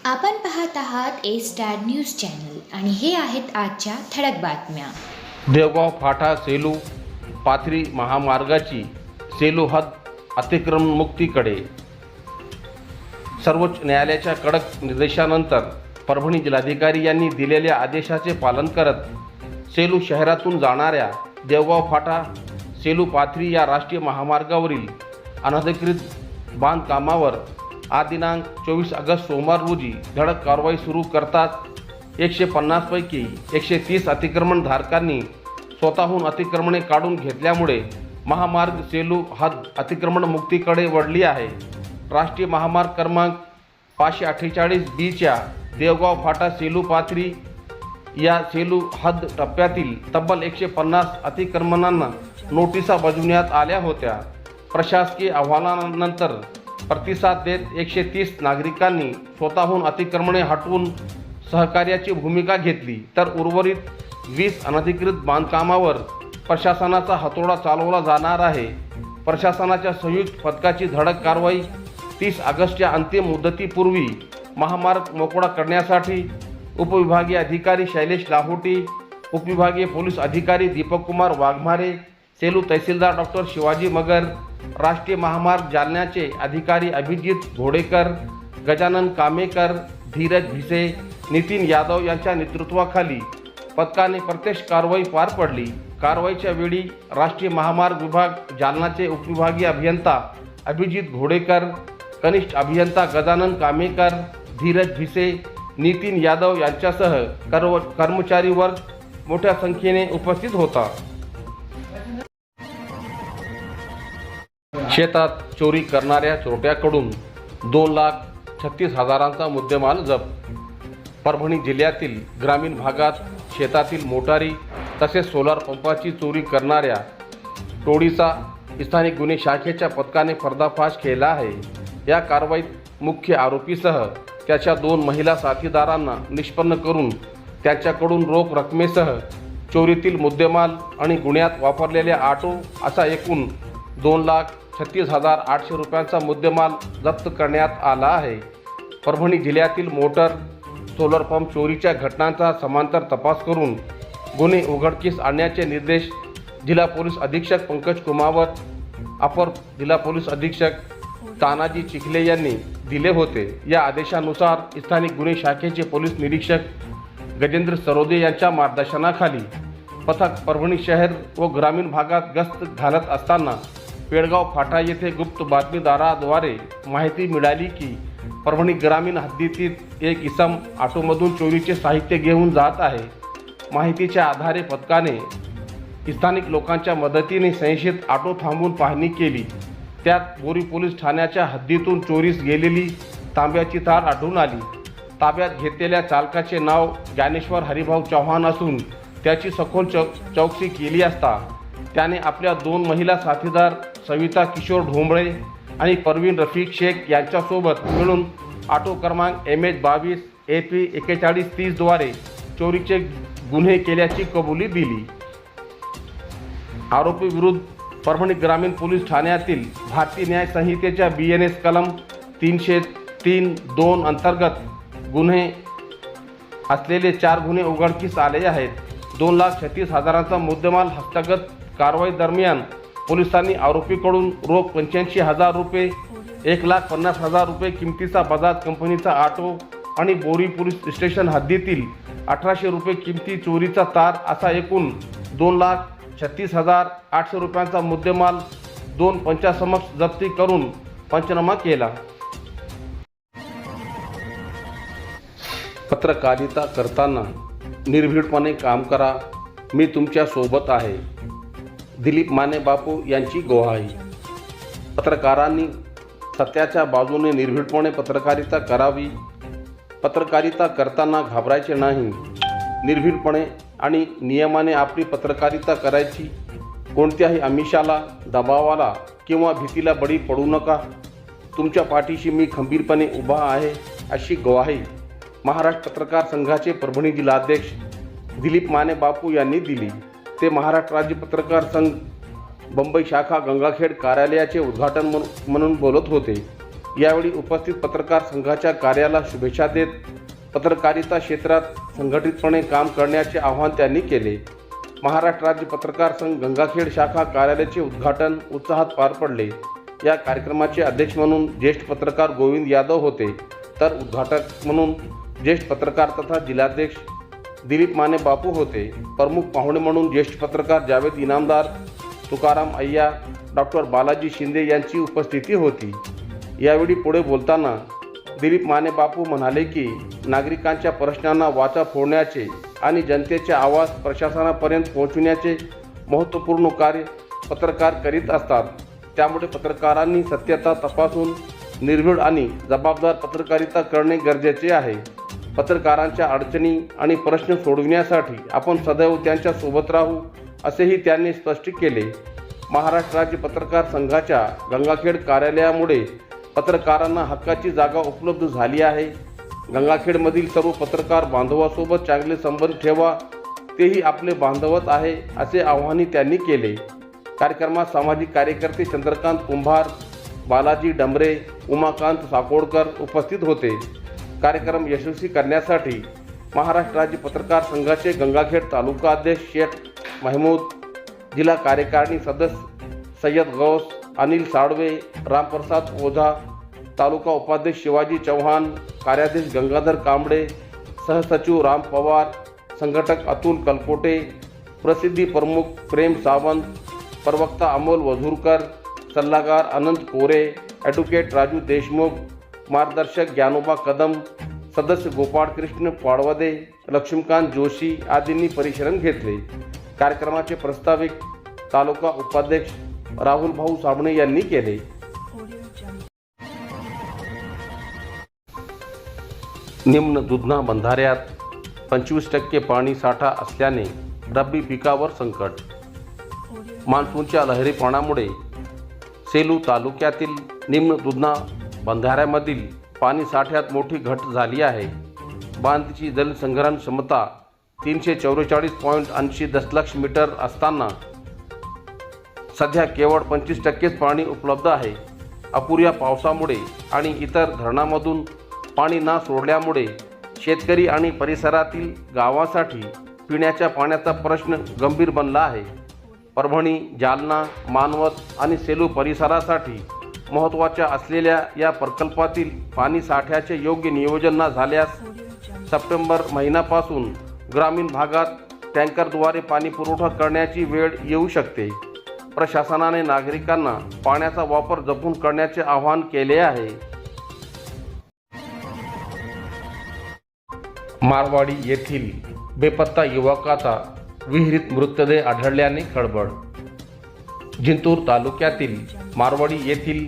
आपण पाहत आहात ए स्टार न्यूज चॅनल आणि हे आहेत आजच्या ठळक बातम्या. देवगाव फाटा सेलू पाथरी महामार्गाची सेलू हद्द अतिक्रमणमुक्तीकडे. सर्वोच्च न्यायालयाच्या कडक निर्देशानंतर परभणी जिल्हाधिकारी यांनी दिलेल्या आदेशाचे पालन करत सेलू शहरातून जाणाऱ्या देवगाव फाटा सेलू पाथरी या राष्ट्रीय महामार्गावरील अनधिकृत बांधकामावर आज दिनांक 24 ऑगस्ट सोमवार रोजी धडक कारवाई सुरू करतात 150 पैकी 130 अतिक्रमणधारकांनी स्वतःहून अतिक्रमणे काढून घेतल्यामुळे महामार्ग सेलू हद्द अतिक्रमणमुक्तीकडे वळली आहे. राष्ट्रीय महामार्ग क्रमांक 548B देवगाव फाटा सेलू पाथरी या सेलू हद्द टप्प्यातील तब्बल 150 अतिक्रमणांना नोटिसा बजावण्यात आल्या होत्या. प्रशासकीय अहवालानंतर प्रतिसाद देत 130 नागरिकांनी स्वतःहून अतिक्रमणे हटवून सहकार्याची भूमिका घेतली, तर उर्वरित 20 अनधिकृत बांधकामावर प्रशासनाचा हातोडा चालवला जाणार आहे. प्रशासनाच्या संयुक्त पथकाची धडक कारवाई 30 ऑगस्टच्या अंतिम मुदतीपूर्वी महामार्ग मोकळा करण्यासाठी उपविभागीय अधिकारी शैलेश लाहोटी, उपविभागीय पोलीस अधिकारी दीपक कुमार वाघमारे, सेलू तहसीलदार डॉक्टर शिवाजी मगर, राष्ट्रीय महामार्ग जालन्याचे अधिकारी अभिजित घोडेकर, गजानन कामेकर, धीरज भिसे, नितीन यादव यांच्या नेतृत्वाखाली पथकाने प्रत्यक्ष कारवाई पार पडली. कारवाईच्या वेळी राष्ट्रीय महामार्ग विभाग जालनाचे उपविभागीय अभियंता अभिजित घोडेकर, कनिष्ठ अभियंता गजानन कामेकर, धीरज भिसे, नितीन यादव यांच्यासह कर्मचारी वर्ग मोठ्या संख्येने उपस्थित होता. शेतात चोरी करणाऱ्या चोरट्याकडून 2,36,000चा मुद्देमाल जप्त. परभणी जिल्ह्यातील ग्रामीण भागात शेतातील मोटारी तसेच सोलार पंपाची चोरी करणाऱ्या टोळीचा स्थानिक गुन्हे शाखेच्या पथकाने पर्दाफाश केला आहे. या कारवाईत मुख्य आरोपीसह त्याच्या 2 महिला साथीदारांना निष्पन्न करून त्यांच्याकडून रोख रकमेसह चोरीतील मुद्देमाल आणि गुन्ह्यात वापरलेल्या ऑटो असा एकूण 2,36,800 रुपयांचा मुद्देमाल जप्त करण्यात आला आहे. परभणी जिल्ह्यातील मोटर सोलर पंप चोरीच्या घटनांचा समांतर तपास करून गुन्हे उघडकीस आणण्याचे निर्देश जिल्हा पोलीस अधीक्षक पंकज कुमावत, अपर जिल्हा पोलीस अधीक्षक तानाजी चिखले यांनी दिले होते. या आदेशानुसार स्थानिक गुन्हे शाखेचे पोलीस निरीक्षक गजेंद्र सरोदे यांच्या मार्गदर्शनाखाली पथक परभणी शहर व ग्रामीण भागात गस्त घालत असताना पेडगाव फाटा येथे गुप्त बातमीदाराद्वारे माहिती मिळाली की परभणी ग्रामीण हद्दीतील एक इसम ऑटोमधून चोरीचे साहित्य घेऊन जात आहे. माहितीच्या आधारे पथकाने स्थानिक लोकांच्या मदतीने संशयित ऑटो थांबवून पाहणी केली. त्यात बोरी पोलीस ठाण्याच्या हद्दीतून चोरीस गेलेली तांब्याची तार आढळून आली. ताब्यात घेतलेल्या चालकाचे नाव ज्ञानेश्वर हरिभाऊ चव्हाण असून त्याची सखोल चौकशी केली असता त्याने आपल्या 2 महिला साथीदार सविता किशोर ढोंबळे आणि परवीन रफिक शेख यांच्यासोबत मिळून ऑटो क्रमांक MH22 AP 4130 द्वारे चोरीचे गुन्हे केल्याची कबुली दिली. आरोपी विरुद्ध परभणी ग्रामीण पोलीस ठाण्यातील भारतीय न्याय संहितेच्या BNS कलम 303(2) अंतर्गत गुन्हे असलेले 4 गुन्हे उघडकीस आले आहेत. 2,36,000चा मुद्देमाल हस्तगत. कारवाई दरम्यान पोलिसांनी आरोपीकडून रोख 85,000 रुपये, 1,50,000 रुपये किमतीचा बजाज कंपनीचा ऑटो आणि बोरी पोलीस स्टेशन हद्दीतील 1,800 रुपये किमती चोरीचा तार असा एकूण 2,36,800 रुपयांचा मुद्देमाल 2 पंचासमक्ष जप्ती करून पंचनामा केला. पत्रकारिता करताना निर्भीडपणे काम करा, मी तुमच्या सोबत आहे. दिलीप माने बापू यांची ग्वाही. पत्रकारांनी सत्याच्या बाजूने निर्भीडपणे पत्रकारिता करावी. पत्रकारिता करताना घाबरायचे नाही. निर्भीडपणे आणि नियमाने आपली पत्रकारिता करायची. कोणत्याही आमिषाला, दबावाला किंवा भीतीला बळी पडू नका. तुमच्या पाठीशी मी खंबीरपणे उभा आहे, अशी ग्वाही महाराष्ट्र पत्रकार संघाचे परभणी जिल्हाध्यक्ष दिलीप माने बापू यांनी दिली. ते महाराष्ट्र राज्य पत्रकार संघ बंबई शाखा गंगाखेड कार्यालयाचे उद्घाटन म्हणून बोलत होते. यावेळी उपस्थित पत्रकार संघाच्या कार्याला शुभेच्छा देत पत्रकारिता क्षेत्रात संघटितपणे काम करण्याचे आवाहन त्यांनी केले. महाराष्ट्र राज्य पत्रकार संघ गंगाखेड शाखा कार्यालयाचे उद्घाटन उत्साहात पार पडले. या कार्यक्रमाचे अध्यक्ष म्हणून ज्येष्ठ पत्रकार गोविंद यादव होते, तर उद्घाटक म्हणून ज्येष्ठ पत्रकार तथा जिल्हाध्यक्ष दिलीप माने बापू होते. प्रमुख पाहुणे म्हणून ज्येष्ठ पत्रकार जावेद इनामदार, तुकाराम अय्या, डॉक्टर बालाजी शिंदे यांची उपस्थिती होती. यावेळी पुढे बोलताना दिलीप माने बापू म्हणाले की नागरिकांच्या प्रश्नांना वाचा फोडण्याचे आणि जनतेचे आवाज प्रशासनापर्यंत पोहोचविण्याचे महत्त्वपूर्ण कार्य पत्रकार करीत असतात. त्यामुळे पत्रकारांनी सत्यता तपासून निर्भीड आणि जबाबदार पत्रकारिता करणे गरजेचे आहे. पत्रकारांच्या अडचणी आणि प्रश्न सोडविण्यासाठी आपण सदैव त्यांच्या सोबत राहू, असेही त्यांनी स्पष्ट केले. महाराष्ट्र राज्य पत्रकार संघाच्या गंगाखेड कार्यालयामुळे पत्रकारांना हक्काची जागा उपलब्ध झाली आहे. गंगाखेडमधील सर्व पत्रकार बांधवासोबत चांगले संबंध ठेवा, तेही आपले बांधवच आहे, असे आवाहनही त्यांनी केले. कार्यक्रमात सामाजिक कार्यकर्ते चंद्रकांत कुंभार, बालाजी डंबरे, उमाकांत साकोडकर उपस्थित होते. कार्यक्रम यशस्वी करण्यासाठी महाराष्ट्र राज्य पत्रकार संघाचे गंगाखेड तालुका अध्यक्ष शेख महमूद, जिल्हा कार्यकारिणी सदस्य सय्यद गौस, अनिल साळवे, रामप्रसाद ओझा, तालुका उपाध्यक्ष शिवाजी चव्हाण, कार्याध्यक्ष गंगाधर कांबळे, सहसचिव राम पवार, संघटक अतुल कलकोटे, प्रसिद्धी प्रमुख प्रेम सावंत, प्रवक्ता अमोल वझुरकर, सल्लागार अनंत कोरे, ॲडव्होकेट राजू देशमुख, मार्गदर्शक ज्ञानोबा कदम, सदस्य गोपाळ कृष्ण पाडवदे, लक्ष्मीकांत जोशी आदींनी परिश्रम घेतले. कार्यक्रमाचे प्रस्ताविक तालुका उपाध्यक्ष राहुल भाऊ साबणे यांनी केले. निम्न दुधना बंधाऱ्यात 25% पाणी साठा असल्याने रब्बी पिकावर संकट. मान्सूनच्या लहरी पाण्यामुळे सेलू तालुक्यातील निम्न दुधना बंधाऱ्यामधील पाणी साठ्यात मोठी घट झाली आहे. बांधची जलसंग्रहण क्षमता 344.80 दशलक्ष मीटर असताना सध्या केवळ 25%च पाणी उपलब्ध आहे. अपुऱ्या पावसामुळे आणि इतर धरणामधून पाणी न सोडल्यामुळे शेतकरी आणि परिसरातील गावांसाठी पिण्याच्या पाण्याचा प्रश्न गंभीर बनला आहे. परभणी, जालना, मानवत आणि सेलू परिसरासाठी महत्त्वाच्या असलेल्या या प्रकल्पातील पाणी साठ्याचे योग्य नियोजन न झाल्यास सप्टेंबर महिन्यापासून ग्रामीण भागात टँकरद्वारे पाणी पुरवठा करण्याची वेळ येऊ शकते. प्रशासनाने नागरिकांना पाण्याचा वापर जपून करण्याचे आवाहन केले आहे. मारवाडी येथील बेपत्ता युवकाचा विहिरीत मृतदेह आढळल्याने खळबळ. जिंतूर तालुक्यातील मारवाडी येथील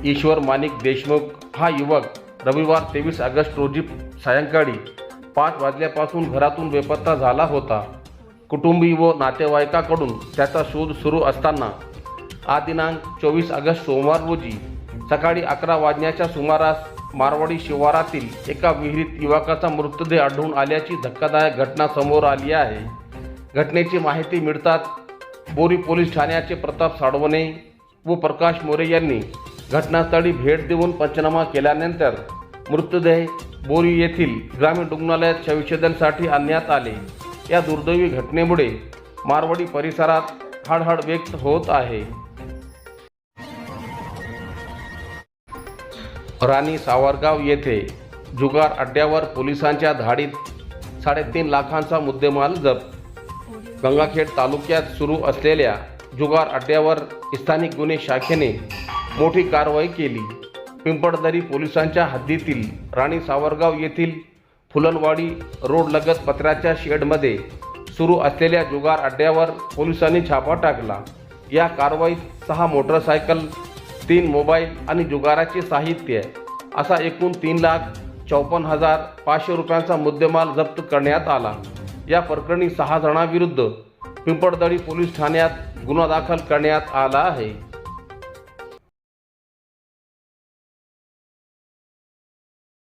ईश्वर माणिक देशमुख हा युवक रविवार 23 ऑगस्ट रोजी सायंकाळी 5 वाजल्यापासून घरातून बेपत्ता झाला होता. कुटुंबीय व नातेवाईकाकडून त्याचा शोध सुरू असताना आज दिनांक 24 ऑगस्ट सोमवार रोजी सकाळी 11 वाजण्याच्या सुमारास मारवाडी शिवारातील एका विहिरीत युवकाचा मृतदेह आढळून आल्याची धक्कादायक घटना समोर आली आहे. घटनेची माहिती मिळताच बोरी पोलीस ठाण्याचे प्रताप साडवणे व प्रकाश मोरे यांनी घटनास्थळी भेट देऊन पंचनामा केल्यानंतर मृतदेह बोरी येथील ग्रामीण रुग्णालयात शवविच्छेदनासाठी आणण्यात आले. या दुर्दैवी घटनेमुळे मारवाडी परिसरात हळहळ व्यक्त होत आहे. राणी सावरगाव येथे जुगार अड्ड्यावर पोलिसांच्या धाडीत 3.5 लाखांचा मुद्देमाल जप्त. गंगाखेड तालुक्यात सुरू असलेल्या जुगार अड्ड्यावर स्थानिक गुन्हे शाखेने मोठी कारवाई केली. पिंपळदरी पोलिसांच्या हद्दीतील राणी सावरगाव येथील फुलनवाडी रोडलगत पत्र्याच्या शेडमध्ये सुरू असलेल्या जुगार अड्ड्यावर पोलिसांनी छापा टाकला. या कारवाईत 6 मोटरसायकल, 3 मोबाईल आणि जुगाराचे साहित्य असा एकूण 3,54,500 रुपयांचा मुद्देमाल जप्त करण्यात आला. या प्रकरणी 6 जणांविरुद्ध पिंपळदरी पोलीस ठाण्यात गुन्हा दाखल करण्यात आला आहे.